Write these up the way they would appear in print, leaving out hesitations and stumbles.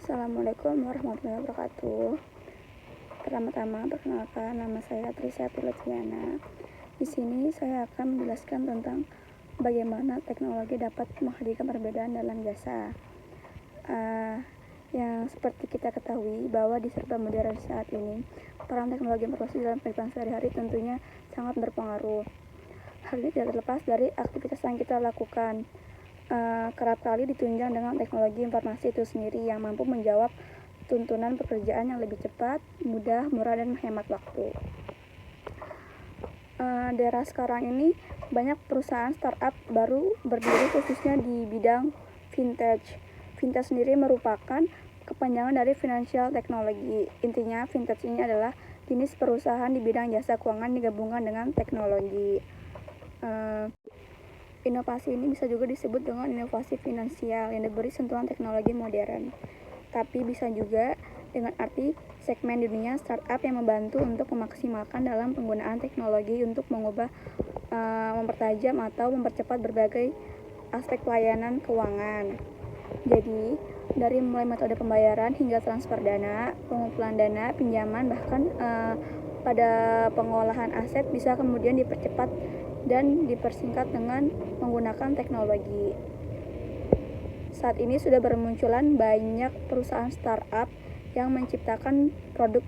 Assalamualaikum warahmatullahi wabarakatuh. Pertama-tama perkenalkan, nama saya Trisha Piletiana. Di sini saya akan menjelaskan tentang bagaimana teknologi dapat menghadirkan perbedaan dalam jasa. Yang seperti kita ketahui bahwa di serba modern saat ini, peran teknologi informasi dalam kehidupan sehari-hari tentunya sangat berpengaruh. Hal ini tidak terlepas dari aktivitas yang kita lakukan. Kerap kali ditunjang dengan teknologi informasi itu sendiri yang mampu menjawab tuntunan pekerjaan yang lebih cepat, mudah, murah, dan menghemat waktu. Di era sekarang ini banyak perusahaan startup baru berdiri khususnya di bidang vintage. Vintage sendiri merupakan kepanjangan dari financial technology. Intinya vintage ini adalah jenis perusahaan di bidang jasa keuangan digabungkan dengan teknologi. Inovasi ini bisa juga disebut dengan inovasi finansial yang diberi sentuhan teknologi modern. Tapi bisa juga dengan arti segmen di dunia startup yang membantu untuk memaksimalkan dalam penggunaan teknologi untuk mengubah, mempertajam atau mempercepat berbagai aspek pelayanan keuangan. Jadi, dari mulai metode pembayaran hingga transfer dana, pengumpulan dana, pinjaman, bahkan pada pengolahan aset bisa kemudian dipercepat dan dipersingkat dengan menggunakan teknologi. Saat ini sudah bermunculan banyak perusahaan startup yang menciptakan produk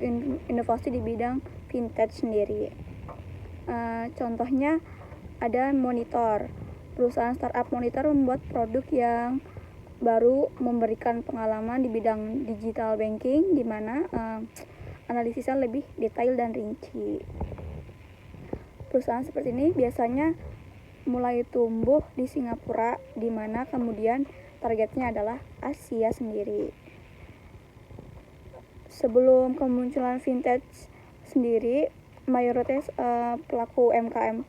inovasi di bidang vintage sendiri. Contohnya ada Monitor. Perusahaan startup Monitor membuat produk yang baru memberikan pengalaman di bidang digital banking, di mana analisisnya lebih detail dan rinci. Perusahaan seperti ini biasanya mulai tumbuh di Singapura, di mana kemudian targetnya adalah Asia sendiri. Sebelum kemunculan vintage sendiri, mayoritas pelaku UMKM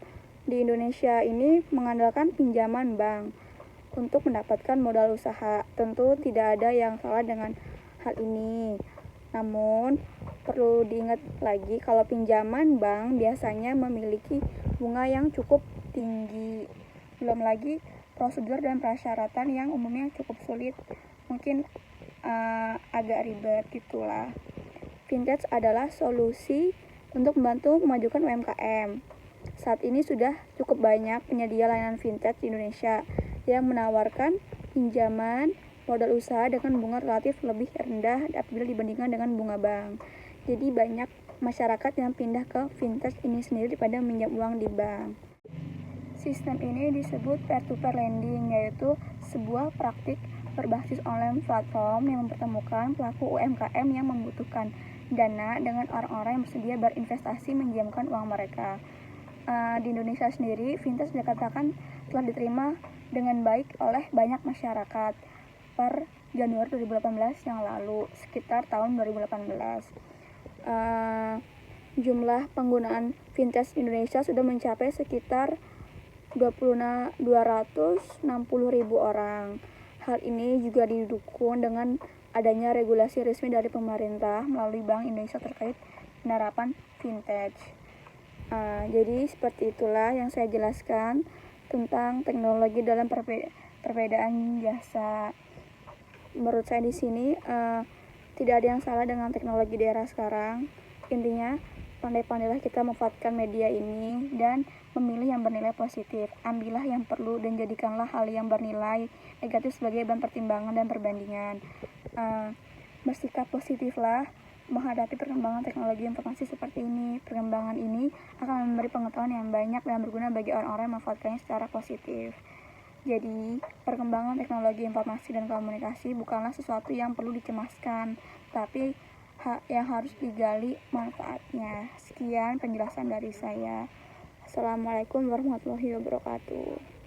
di Indonesia ini mengandalkan pinjaman bank untuk mendapatkan modal usaha. Tentu tidak ada yang salah dengan hal ini. Namun, perlu diingat lagi kalau pinjaman bank biasanya memiliki bunga yang cukup tinggi. Belum lagi prosedur dan persyaratan yang umumnya cukup sulit, mungkin agak ribet gitulah. Vintage adalah solusi untuk membantu memajukan UMKM. Saat ini sudah cukup banyak penyedia layanan vintage di Indonesia yang menawarkan pinjaman modal usaha dengan bunga relatif lebih rendah apabila dibandingkan dengan bunga bank. Jadi banyak masyarakat yang pindah ke vintage ini sendiri daripada minjam uang di bank. Sistem ini disebut peer-to-peer lending, yaitu sebuah praktik berbasis online platform yang mempertemukan pelaku UMKM yang membutuhkan dana dengan orang-orang yang bersedia berinvestasi menjamkan uang mereka. Di Indonesia sendiri, vintage dikatakan telah diterima dengan baik oleh banyak masyarakat per Januari 2018 yang lalu, sekitar tahun 2018. Jumlah penggunaan vintage di Indonesia sudah mencapai sekitar 260.000 orang. Hal ini juga didukung dengan adanya regulasi resmi dari pemerintah melalui Bank Indonesia terkait penerapan vintage. Jadi seperti itulah yang saya jelaskan tentang teknologi dalam perbedaan jasa. Menurut saya di sini tidak ada yang salah dengan teknologi di era sekarang. Intinya pandai-pandailah kita memanfaatkan media ini dan memilih yang bernilai positif. Ambillah yang perlu dan jadikanlah hal yang bernilai negatif sebagai bahan pertimbangan dan perbandingan. Bersikap positiflah menghadapi perkembangan teknologi informasi seperti ini. Perkembangan ini akan memberi pengetahuan yang banyak dan berguna bagi orang-orang yang memanfaatkannya secara positif. Jadi, perkembangan teknologi informasi dan komunikasi bukanlah sesuatu yang perlu dicemaskan, tapi yang harus digali manfaatnya. Sekian penjelasan dari saya. Assalamualaikum warahmatullahi wabarakatuh.